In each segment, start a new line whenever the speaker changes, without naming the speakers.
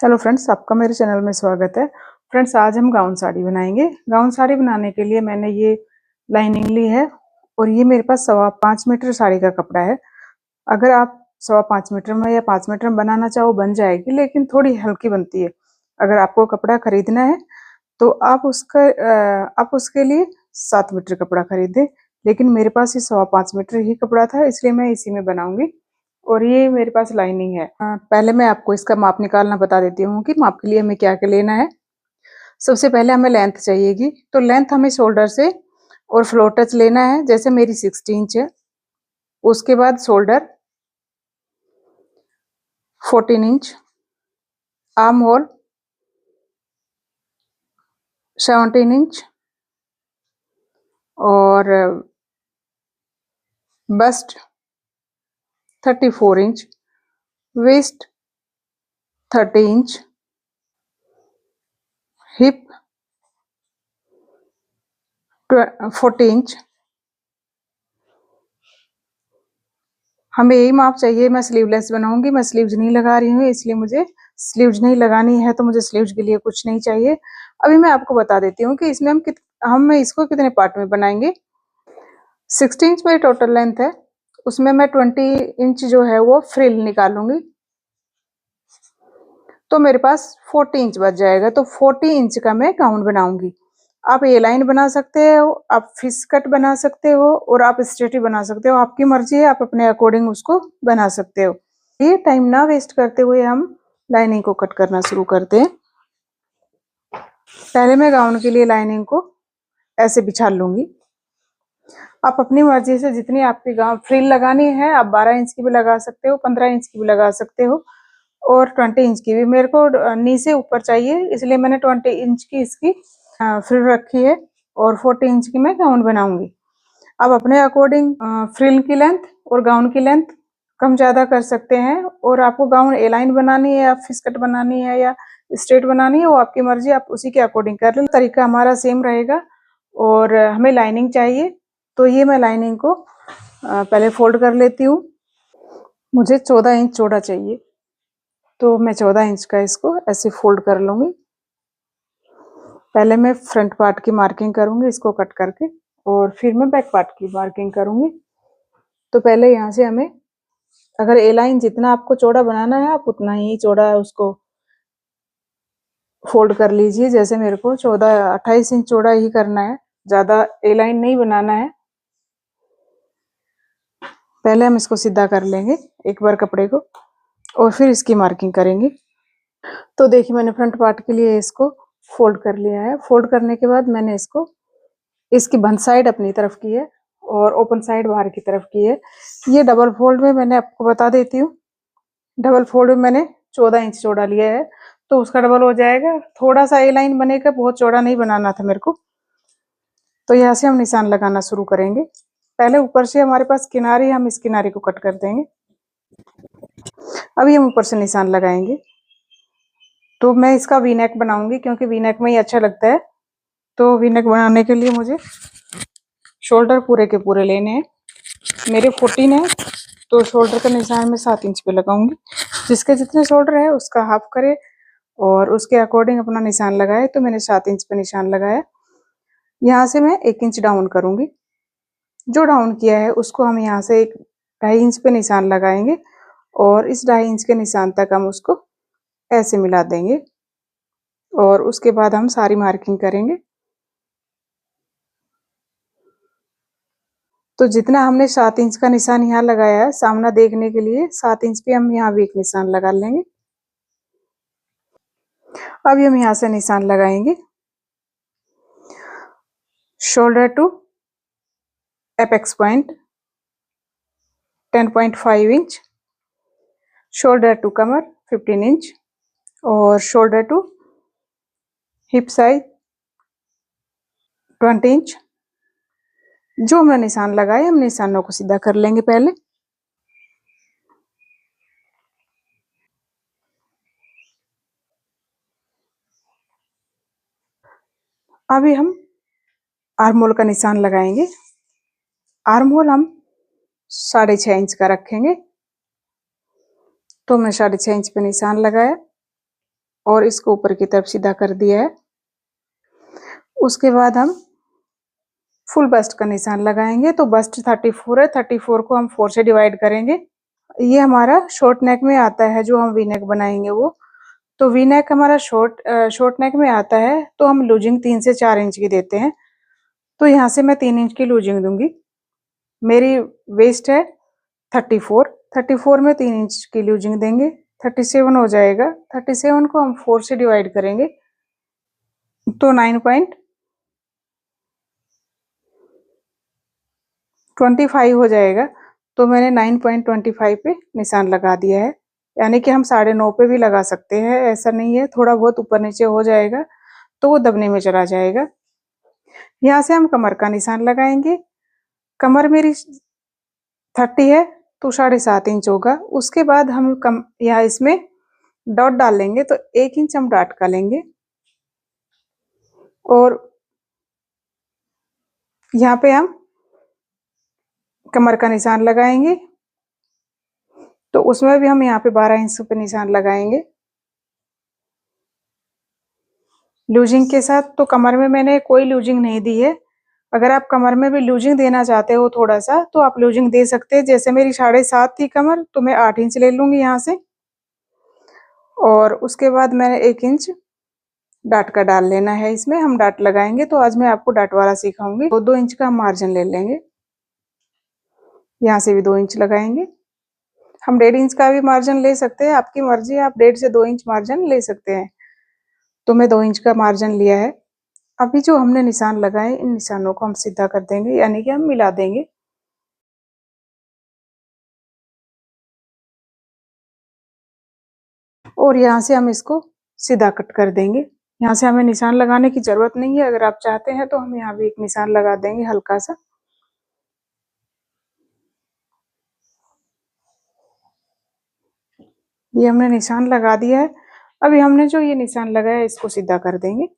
Hello friends, आपका मेरे channel में स्वागत है। फ्रेंड्स, आज हम गाउन साड़ी बनाएंगे। गाउन साड़ी बनाने के लिए मैंने ये लाइनिंग ली है और ये मेरे पास 5.25 मीटर साड़ी का कपड़ा है। अगर आप 5.25 मीटर में या 5 मीटर में बनाना चाहो बन जाएगी, लेकिन थोड़ी हल्की बनती है। अगर आपको कपड़ा खरीदना है तो आप उसके लिए 7 मीटर कपड़ा खरीदें, लेकिन मेरे पास ये 5.25 मीटर ही कपड़ा था, इसलिए मैं इसी में बनाऊंगी। और ये मेरे पास लाइनिंग है। पहले मैं आपको इसका माप निकालना बता देती हूँ कि माप के लिए हमें क्या क्या लेना है। सबसे पहले हमें लेंथ चाहिएगी, तो लेंथ हमें शोल्डर से और फ्लोर टच लेना है। जैसे मेरी 60 इंच है, उसके बाद shoulder 14 inch, armhole 17 inch और bust 34 inch, waist 30 inch, hip 40 inch. हमें यही माप चाहिए। मैं स्लीवलेस बनाऊंगी, मैं स्लीव्स नहीं लगा रही हूँ, इसलिए मुझे स्लीव्स नहीं लगानी है, तो मुझे स्लीव्स के लिए कुछ नहीं चाहिए। अभी मैं आपको बता देती हूँ कि इसमें हम इसको कितने पार्ट में बनाएंगे। 60 इंच मेरी टोटल लेंथ है, उसमें मैं 20 इंच जो है वो फ्रिल निकालूंगी, तो मेरे पास 40 इंच बच जाएगा। तो 40 इंच का मैं गाउन बनाऊंगी। आप ए लाइन बना सकते हो, आप फिश कट बना सकते हो और आप स्ट्रेट बना सकते हो, आपकी मर्जी है, आप अपने अकॉर्डिंग उसको बना सकते हो। ये टाइम ना वेस्ट करते हुए हम लाइनिंग को कट करना शुरू करते हैं। पहले मैं गाउन के लिए लाइनिंग को ऐसे बिछा लूंगी। आप अपनी मर्जी से जितनी आपकी गाउन फ्रिल लगानी है, आप 12 इंच की भी लगा सकते हो, 15 इंच की भी लगा सकते हो और 20 इंच की भी। मेरे को नी से ऊपर चाहिए, इसलिए मैंने 20 इंच की इसकी फ्रिल रखी है और 40 इंच की मैं गाउन बनाऊंगी। आप अपने अकॉर्डिंग फ्रिल की लेंथ और गाउन की लेंथ कम ज़्यादा कर सकते हैं। और आपको गाउन ए लाइन बनानी है या फिश कट बनानी है या स्ट्रेट बनानी है, वो आपकी मर्जी, आप उसी के अकॉर्डिंग कर लें। तरीका हमारा सेम रहेगा। और हमें लाइनिंग चाहिए, तो ये मैं लाइनिंग को पहले फोल्ड कर लेती हूँ। मुझे 14 इंच चौड़ा चाहिए, तो मैं 14 इंच का इसको ऐसे फोल्ड कर लूँगी। पहले मैं फ्रंट पार्ट की मार्किंग करूँगी इसको कट करके, और फिर मैं बैक पार्ट की मार्किंग करूँगी। तो पहले यहाँ से हमें, अगर ए लाइन जितना आपको चौड़ा बनाना है, आप उतना ही चौड़ा उसको फोल्ड कर लीजिए। जैसे मेरे को 28 इंच चौड़ा ही करना है, ज़्यादा ए लाइन नहीं बनाना है। पहले हम इसको सीधा कर लेंगे एक बार कपड़े को, और फिर इसकी मार्किंग करेंगे। तो देखिए, मैंने फ्रंट पार्ट के लिए इसको फोल्ड कर लिया है। फोल्ड करने के बाद मैंने इसकी बंद साइड अपनी तरफ की है और ओपन साइड बाहर की तरफ की है। ये डबल फोल्ड में मैंने आपको बता देती हूँ, डबल फोल्ड में मैंने 14 इंच चौड़ा लिया है, तो उसका डबल हो जाएगा। थोड़ा सा ए लाइन बनेगा, बहुत चौड़ा नहीं बनाना था मेरे को। तो यहाँ से हम निशान लगाना शुरू करेंगे। पहले ऊपर से हमारे पास किनारी, हम इस किनारे को कट कर देंगे। अभी हम ऊपर से निशान लगाएंगे। तो मैं इसका वी नेक बनाऊंगी, क्योंकि वी नेक में ही अच्छा लगता है। तो वी नेक बनाने के लिए मुझे शोल्डर पूरे के पूरे लेने हैं। मेरे 14 है, तो शोल्डर का निशान मैं 7 इंच पे लगाऊंगी। जिसके जितने शोल्डर है उसका हाफ करे और उसके अकॉर्डिंग अपना निशान लगाए। तो मैंने 7 इंच पे निशान लगाया। यहाँ से मैं 1 इंच डाउन करूंगी। जो डाउन किया है उसको हम यहाँ से 2.5 इंच पे निशान लगाएंगे, और इस 2.5 इंच के निशान तक हम उसको ऐसे मिला देंगे, और उसके बाद हम सारी मार्किंग करेंगे। तो जितना हमने 7 इंच का निशान यहाँ लगाया है सामना देखने के लिए, 7 इंच पे हम यहाँ भी एक निशान लगा लेंगे। अब हम यहाँ से निशान लगाएंगे shoulder to apex point 10.5 inch, shoulder to कमर 15 इंच, और shoulder to hip size 20 inch. जो हमने निशान लगाए, हम निशानों को सीधा कर लेंगे पहले। अभी हम आर्म होल का निशान लगाएंगे। आर्म होल हम 6.5 इंच का रखेंगे। तो मैं 6.5 इंच पे निशान लगाया। और इसको ऊपर की तरफ सीधा कर दिया है। उसके बाद हम फुल बस्ट का निशान लगाएंगे। तो बस्ट 34 है, 34 को हम 4 से डिवाइड करेंगे। ये हमारा शॉर्ट नेक में आता है, जो हम वी नेक बनाएंगे वो। तो वी नेक हमारा शॉर्ट नेक में आता है, तो हम लूजिंग 3 से 4 इंच की देते हैं। तो यहाँ से मैं 3 इंच की लूजिंग दूंगी। मेरी वेस्ट है 34, 34 में 3 इंच की लूजिंग देंगे, 37 हो जाएगा। 37 को हम 4 से डिवाइड करेंगे तो 9.25 हो जाएगा। तो मैंने 9.25 पे निशान लगा दिया है। यानी कि हम 9.5 पे भी लगा सकते हैं, ऐसा नहीं है। थोड़ा बहुत ऊपर नीचे हो जाएगा तो वो दबने में चला जाएगा। यहाँ से हम कमर का निशान लगाएंगे। कमर मेरी 30 है तो 7.5 इंच होगा। उसके बाद हम यहाँ इसमें डॉट डाल लेंगे, तो 1 इंच हम डॉट का लेंगे और यहाँ पे हम कमर का निशान लगाएंगे। तो उसमें भी हम यहाँ पे 12 इंच पे निशान लगाएंगे लूजिंग के साथ। तो कमर में मैंने कोई लूजिंग नहीं दी है। अगर आप कमर में भी लूजिंग देना चाहते हो थोड़ा सा, तो आप लूजिंग दे सकते हैं। जैसे मेरी 7.5 थी कमर, तो मैं 8 इंच ले लूंगी यहाँ से। और उसके बाद मैंने 1 इंच डाट का डाल लेना है। इसमें हम डाट लगाएंगे, तो आज मैं आपको डाट वाला सिखाऊंगी। तो 2 इंच का हम मार्जिन ले लेंगे। यहाँ से भी 2 इंच लगाएंगे। हम 1.5 इंच का भी मार्जिन ले सकते हैं, आपकी मर्जी है, आप 1.5 से 2 इंच मार्जिन ले सकते हैं। तो मैं 2 इंच का मार्जिन लिया है। अभी जो हमने निशान लगाए, इन निशानों को हम सीधा कर देंगे, यानी कि हम मिला देंगे। और यहाँ से हम इसको सीधा कट कर देंगे। यहाँ से हमें निशान लगाने की जरूरत नहीं है। अगर आप चाहते हैं तो हम यहाँ भी एक निशान लगा देंगे हल्का सा। ये हमने निशान लगा दिया है। अभी हमने जो ये निशान लगाया इसको सीधा कर देंगे।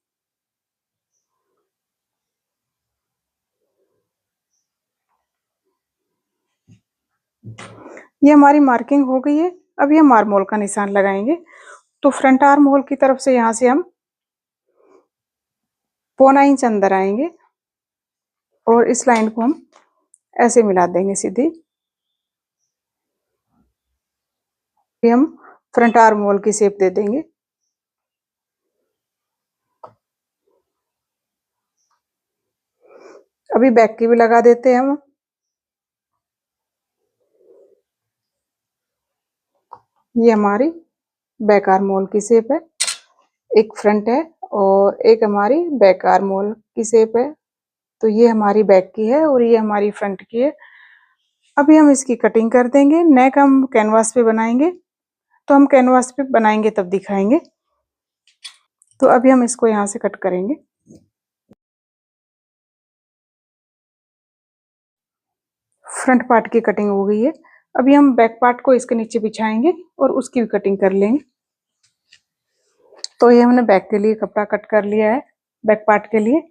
ये हमारी मार्किंग हो गई है। अब हम आर्म होल का निशान लगाएंगे। तो फ्रंट आर्म होल की तरफ से यहाँ से हम 0.25 इंच अंदर आएंगे और इस लाइन को हम ऐसे मिला देंगे सीधी। हम फ्रंट आर्म होल की शेप दे देंगे। अभी बैक की भी लगा देते हैं हम। ये हमारी बैक आर्म होल की शेप है। एक फ्रंट है और एक हमारी बैक आर्म होल की शेप है। तो ये हमारी बैक की है और ये हमारी फ्रंट की है। अभी हम इसकी कटिंग कर देंगे। नेक हम कैनवास पे बनाएंगे, तो हम कैनवास पे बनाएंगे तब दिखाएंगे। तो अभी हम इसको यहाँ से कट करेंगे। फ्रंट पार्ट की कटिंग हो गई है। अभी हम बैक पार्ट को इसके नीचे बिछाएंगे और उसकी भी कटिंग कर लेंगे। तो ये हमने बैक के लिए कपड़ा कट कर लिया है, बैक पार्ट के लिए।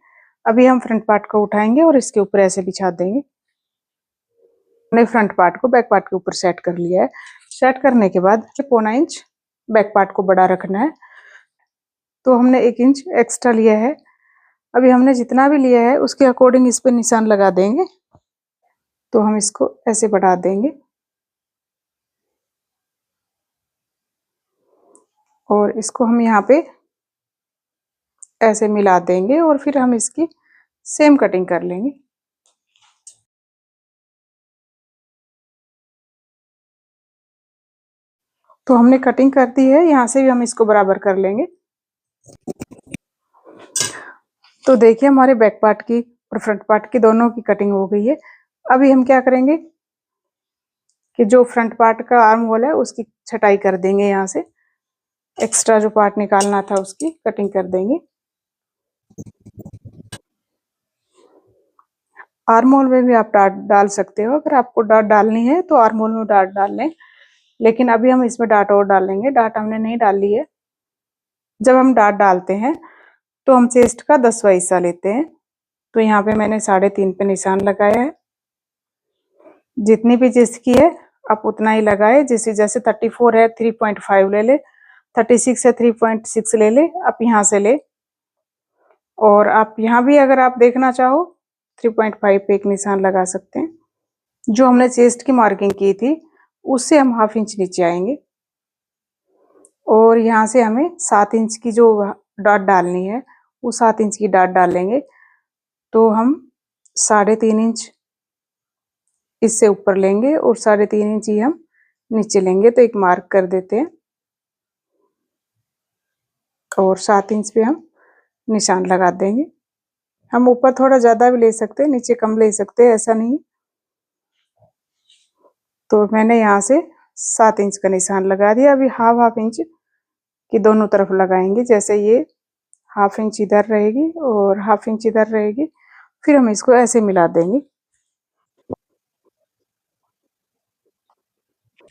अभी हम फ्रंट पार्ट को उठाएंगे और इसके ऊपर ऐसे बिछा देंगे। हमने फ्रंट पार्ट को बैक पार्ट के ऊपर सेट कर लिया है। सेट करने के बाद 0.25 इंच बैक पार्ट को बड़ा रखना है। तो हमने 1 इंच एक्स्ट्रा लिया है। अभी हमने जितना भी लिया है उसके अकॉर्डिंग इस पे निशान लगा देंगे। तो हम इसको ऐसे बढ़ा देंगे और इसको हम यहाँ पे ऐसे मिला देंगे और फिर हम इसकी सेम कटिंग कर लेंगे। तो हमने कटिंग कर दी है। यहाँ से भी हम इसको बराबर कर लेंगे। तो देखिए हमारे बैक पार्ट की और फ्रंट पार्ट की दोनों की कटिंग हो गई है। अभी हम क्या करेंगे कि जो फ्रंट पार्ट का आर्म होल है उसकी छटाई कर देंगे। यहाँ से एक्स्ट्रा जो पार्ट निकालना था उसकी कटिंग कर देंगे। आर्म होल में भी आप डाट डाल सकते हो। अगर आपको डाट डालनी है तो आर्म होल में डाट डाल लें, लेकिन अभी हम इसमें डाट और डालेंगे। डाट हमने नहीं डाली है। जब हम डाट डालते हैं तो हम चेस्ट का 10वां हिस्सा लेते हैं। तो यहाँ पे मैंने 3.5 पे निशान लगाया है। जितनी भी चेस्ट की है आप उतना ही लगाए। जैसे 34 है 3.5 ले ले, 36 है 3.6 ले ले, आप यहाँ से ले। और आप यहाँ भी अगर आप देखना चाहो 3.5 पे एक निशान लगा सकते हैं। जो हमने चेस्ट की मार्किंग की थी उससे हम ½ इंच नीचे आएंगे और यहाँ से हमें 7 इंच की जो डॉट डालनी है वो 7 इंच की डॉट डालेंगे। तो हम 3.5 इंच इससे ऊपर लेंगे और 3.5 इंच ही हम नीचे लेंगे। तो एक मार्क कर देते हैं और 7 इंच पे हम निशान लगा देंगे। हम ऊपर थोड़ा ज्यादा भी ले सकते हैं, नीचे कम ले सकते हैं, ऐसा नहीं। तो मैंने यहाँ से 7 इंच का निशान लगा दिया। अभी ½ इंच की दोनों तरफ लगाएंगे, जैसे ये ½ इंच इधर रहेगी और ½ इंच इधर रहेगी। फिर हम इसको ऐसे मिला देंगे।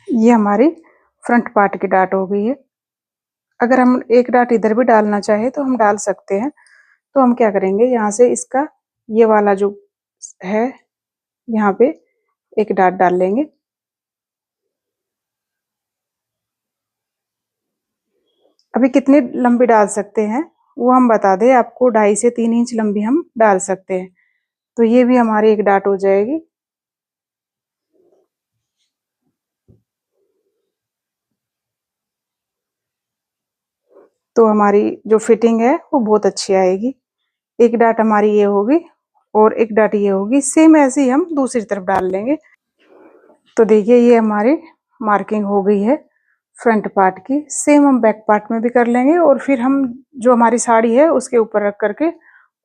ये हमारी फ्रंट पार्ट की डाट हो गई है। अगर हम एक डाट इधर भी डालना चाहे तो हम डाल सकते हैं। तो हम क्या करेंगे, यहाँ से इसका ये वाला जो है यहाँ पे एक डाट डाल लेंगे। अभी कितनी लंबी डाल सकते हैं वो हम बता दें आपको, 2.5 से 3 इंच लंबी हम डाल सकते हैं। तो ये भी हमारी एक डाट हो जाएगी। तो हमारी जो फिटिंग है वो बहुत अच्छी आएगी। एक डाट हमारी ये होगी और एक डाट ये होगी, सेम ऐसे ही हम दूसरी तरफ डाल लेंगे। तो देखिए ये हमारी मार्किंग हो गई है फ्रंट पार्ट की। सेम हम बैक पार्ट में भी कर लेंगे और फिर हम जो हमारी साड़ी है उसके ऊपर रख करके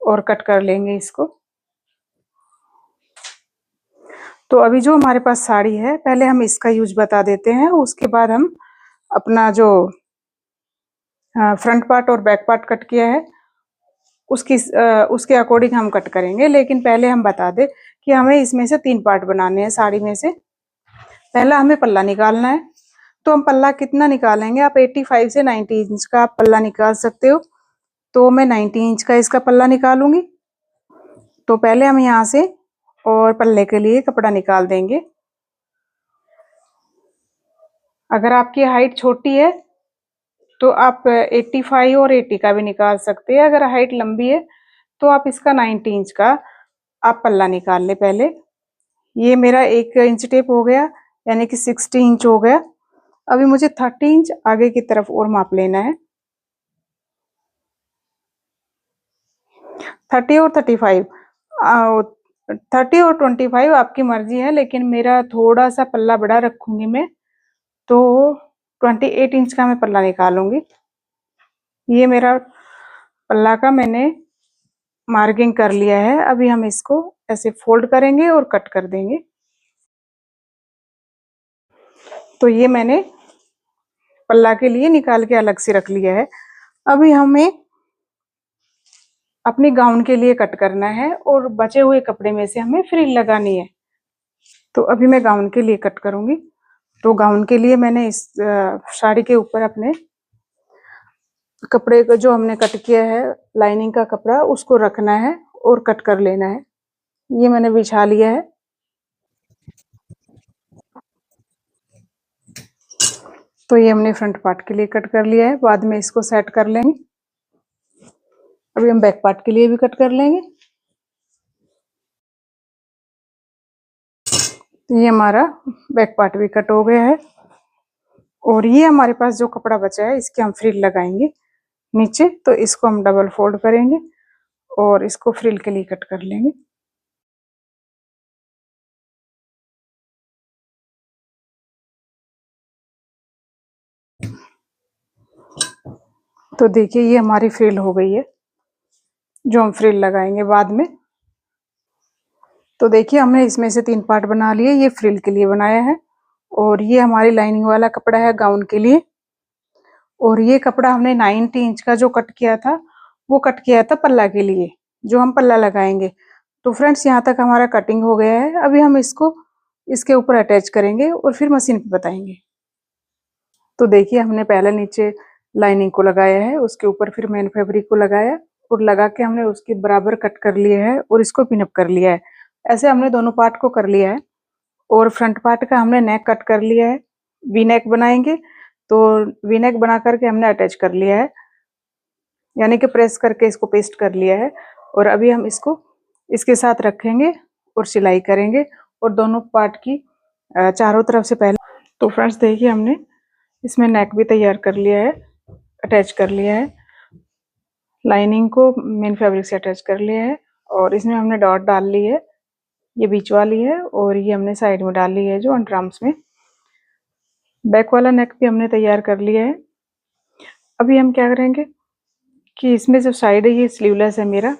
और कट कर लेंगे इसको। तो अभी जो हमारे पास साड़ी है पहले हम इसका यूज बता देते हैं, उसके बाद हम अपना जो फ्रंट पार्ट और बैक पार्ट कट किया है उसके अकॉर्डिंग हम कट करेंगे। लेकिन पहले हम बता दें कि हमें इसमें से 3 पार्ट बनाने हैं साड़ी में से। पहला हमें पल्ला निकालना है। तो हम पल्ला कितना निकालेंगे, आप 85 से 90 इंच का आप पल्ला निकाल सकते हो। तो मैं 90 इंच का इसका पल्ला निकालूंगी। तो पहले हम यहाँ से और पल्ले के लिए कपड़ा निकाल देंगे। अगर आपकी हाइट छोटी है तो आप 85 और 80 का भी निकाल सकते हैं। अगर हाइट लंबी है तो आप इसका 90 इंच का आप पल्ला निकाल ले पहले। ये मेरा 1 इंच टेप हो गया, यानी कि 60 इंच हो गया। अभी मुझे 30 इंच आगे की तरफ और माप लेना है। 30 और 35, 30 और 25 आपकी मर्जी है, लेकिन मेरा थोड़ा सा पल्ला बड़ा रखूंगी मैं। तो 28 इंच का मैं पल्ला निकालूंगी। ये मेरा पल्ला का मैंने मार्किंग कर लिया है। अभी हम इसको ऐसे फोल्ड करेंगे और कट कर देंगे। तो ये मैंने पल्ला के लिए निकाल के अलग से रख लिया है। अभी हमें अपनी गाउन के लिए कट करना है और बचे हुए कपड़े में से हमें फ्रिल लगानी है। तो अभी मैं गाउन के लिए कट करूंगी। तो गाउन के लिए मैंने इस साड़ी के ऊपर अपने कपड़े को जो हमने कट किया है लाइनिंग का कपड़ा उसको रखना है और कट कर लेना है। ये मैंने बिछा लिया है। तो ये हमने फ्रंट पार्ट के लिए कट कर लिया है, बाद में इसको सेट कर लेंगे। अभी हम बैक पार्ट के लिए भी कट कर लेंगे। तो ये हमारा बैक पार्ट भी कट हो गया है और ये हमारे पास जो कपड़ा बचा है इसके हम फ्रिल लगाएंगे नीचे। तो इसको हम डबल फोल्ड करेंगे और इसको फ्रिल के लिए कट कर लेंगे। तो देखिए ये हमारी फ्रिल हो गई है, जो हम फ्रिल लगाएंगे बाद में। तो देखिए हमने इसमें से 3 पार्ट बना लिए। ये फ्रिल के लिए बनाया है और ये हमारी लाइनिंग वाला कपड़ा है गाउन के लिए। और ये कपड़ा हमने 90 इंच का जो कट किया था वो कट किया था पल्ला के लिए, जो हम पल्ला लगाएंगे। तो फ्रेंड्स यहाँ तक हमारा कटिंग हो गया है। अभी हम इसको इसके ऊपर अटैच करेंगे और फिर मशीन पे बताएंगे। तो देखिए हमने पहले नीचे लाइनिंग को लगाया है, उसके ऊपर फिर मेन फैब्रिक को लगाया और लगा के हमने उसके बराबर कट कर लिया है और इसको पिनअप कर लिया है। ऐसे हमने दोनों पार्ट को कर लिया है। और फ्रंट पार्ट का हमने नेक कट कर लिया है। वी नेक बनाएंगे तो वी नेक बना करके हमने अटैच कर लिया है, यानी कि प्रेस करके इसको पेस्ट कर लिया है। और अभी हम इसको इसके साथ रखेंगे और सिलाई करेंगे, और दोनों पार्ट की चारों तरफ से पहले। तो फ्रेंड्स देखिए, हमने इसमें नेक भी तैयार कर लिया है, अटैच कर लिया है, लाइनिंग को मेन फैब्रिक से अटैच कर लिया है, और इसमें हमने डॉट डाल ली है, ये बीच वाली है, और ये हमने साइड में डाल ली है जो अंडर आर्म्स में। बैक वाला नेक भी हमने तैयार कर लिया है। अभी हम क्या करेंगे कि इसमें जो साइड है ये स्लीवलेस है मेरा,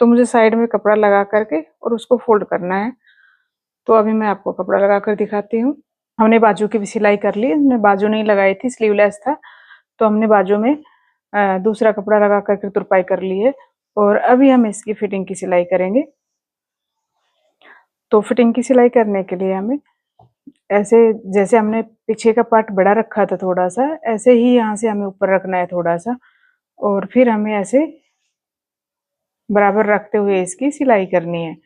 तो मुझे साइड में कपड़ा लगा करके और उसको फोल्ड करना है। तो अभी मैं आपको कपड़ा लगा कर दिखाती हूँ। हमने बाजू की भी सिलाई कर ली, हमने बाजू नहीं लगाई थी, स्लीवलेस था, तो हमने बाजू में दूसरा कपड़ा लगा करके तुरपाई कर ली है। और अभी हम इसकी फिटिंग की सिलाई करेंगे। तो फिटिंग की सिलाई करने के लिए हमें ऐसे, जैसे हमने पीछे का पार्ट बड़ा रखा था थोड़ा सा, ऐसे ही यहाँ से हमें ऊपर रखना है थोड़ा सा, और फिर हमें ऐसे बराबर रखते हुए इसकी सिलाई करनी है।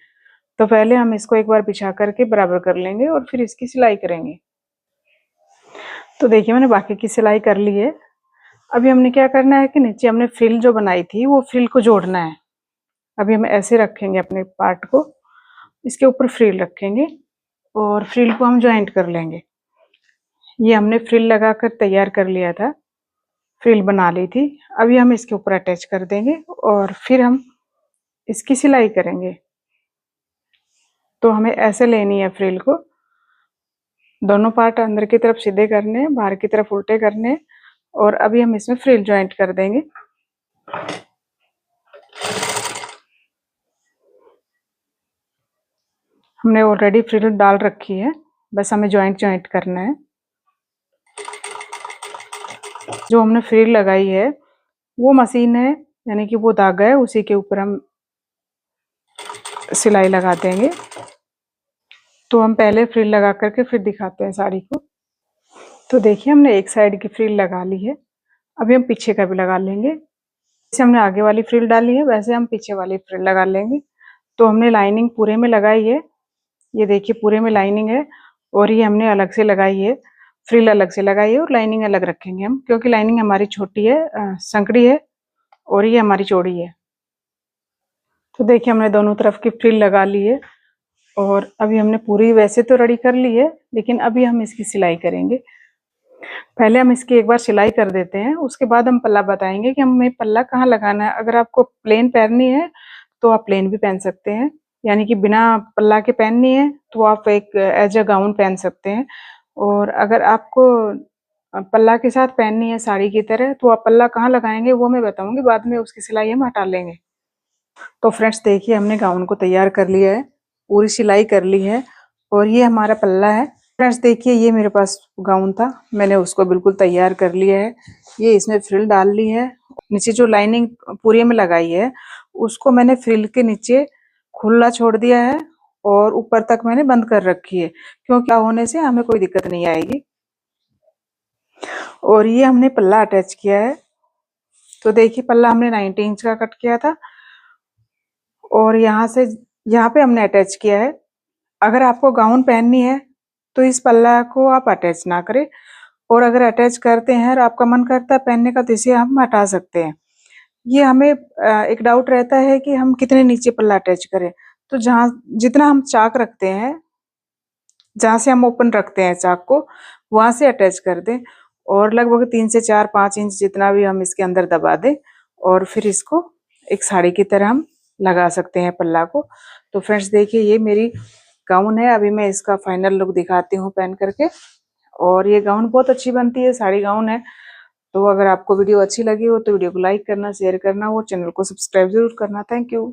तो पहले हम इसको एक बार बिछा करके बराबर कर लेंगे और फिर इसकी सिलाई करेंगे। तो देखिए, मैंने बाकी की सिलाई कर ली है। अभी हमने क्या करना है कि नीचे हमने फ्रिल जो बनाई थी वो फ्रिल को जोड़ना है। अभी हम ऐसे रखेंगे अपने पार्ट को, इसके ऊपर फ्रिल रखेंगे और फ्रिल को हम ज्वाइंट कर लेंगे। ये हमने फ्रिल लगाकर तैयार कर लिया था, फ्रिल बना ली थी। अभी हम इसके ऊपर अटैच कर देंगे और फिर हम इसकी सिलाई करेंगे। तो हमें ऐसे लेनी है फ्रिल को, दोनों पार्ट अंदर की तरफ सीधे करने, बाहर की तरफ उल्टे करने, और अभी हम इसमें फ्रिल ज्वाइंट कर देंगे। हमने ऑलरेडी फ्रिल डाल रखी है, बस हमें ज्वाइंट करना है। जो हमने फ्रिल लगाई है वो मशीन है, यानी कि वो धागा है, उसी के ऊपर हम सिलाई लगा देंगे। तो हम पहले फ्रिल लगा करके फिर दिखाते हैं साड़ी को। तो देखिए, हमने एक साइड की फ्रिल लगा ली है, अभी हम पीछे का भी लगा लेंगे। जैसे हमने आगे वाली फ्रिल डाली है वैसे हम पीछे वाली फ्रिल लगा लेंगे। तो हमने लाइनिंग पूरे में लगाई है, ये देखिए पूरे में लाइनिंग है, और ये हमने अलग से लगाई है, फ्रिल अलग से लगाई है और लाइनिंग अलग रखेंगे हम, क्योंकि लाइनिंग हमारी छोटी है, संकड़ी है, और ये हमारी चौड़ी है। तो देखिए, हमने दोनों तरफ की फ्रिल लगा ली है, और अभी हमने पूरी वैसे तो रेडी कर ली है, लेकिन अभी हम इसकी सिलाई करेंगे। पहले हम इसकी एक बार सिलाई कर देते हैं, उसके बाद हम पल्ला बताएंगे कि हमें पल्ला कहाँ लगाना है। अगर आपको प्लेन पहननी है तो आप प्लेन भी पहन सकते हैं, यानी कि बिना पल्ला के पहननी है तो आप एक एज अ गाउन पहन सकते हैं। और अगर आपको पल्ला के साथ पहननी है साड़ी की तरह, तो आप पल्ला कहाँ लगाएंगे वो मैं बताऊंगी, बाद में उसकी सिलाई हम हटा लेंगे। तो फ्रेंड्स देखिए, हमने गाउन को तैयार कर लिया है, पूरी सिलाई कर ली है, और ये हमारा पल्ला है। फ्रेंड्स देखिए, ये मेरे पास गाउन था, मैंने उसको बिल्कुल तैयार कर लिया है। ये इसमें फ्रिल डाल ली है, नीचे जो लाइनिंग पूरी में लगाई है उसको मैंने फ्रिल के नीचे खुला छोड़ दिया है, और ऊपर तक मैंने बंद कर रखी है, क्योंकि होने से हमें कोई दिक्कत नहीं आएगी। और ये हमने पल्ला अटैच किया है। तो देखिए, पल्ला हमने 90 इंच का कट किया था, और यहाँ से यहाँ पे हमने अटैच किया है। अगर आपको गाउन पहननी है तो इस पल्ला को आप अटैच ना करें, और अगर अटैच करते हैं और आपका मन करता है पहनने का तो इसे हम हटा सकते हैं। ये हमें एक डाउट रहता है कि हम कितने नीचे पल्ला अटैच करें। तो जहाँ जितना हम चाक रखते हैं, जहाँ से हम ओपन रखते हैं चाक को, वहां से अटैच कर दें, और लगभग 3 से 4-5 इंच जितना भी हम इसके अंदर दबा दें, और फिर इसको एक साड़ी की तरह हम लगा सकते हैं पल्ला को। तो फ्रेंड्स देखिए, ये मेरी गाउन है, अभी मैं इसका फाइनल लुक दिखाती हूँ पहन करके। और ये गाउन बहुत अच्छी बनती है, साड़ी गाउन है। तो अगर आपको वीडियो अच्छी लगी हो तो वीडियो को लाइक करना, शेयर करना और चैनल को सब्सक्राइब जरूर करना। Thank you.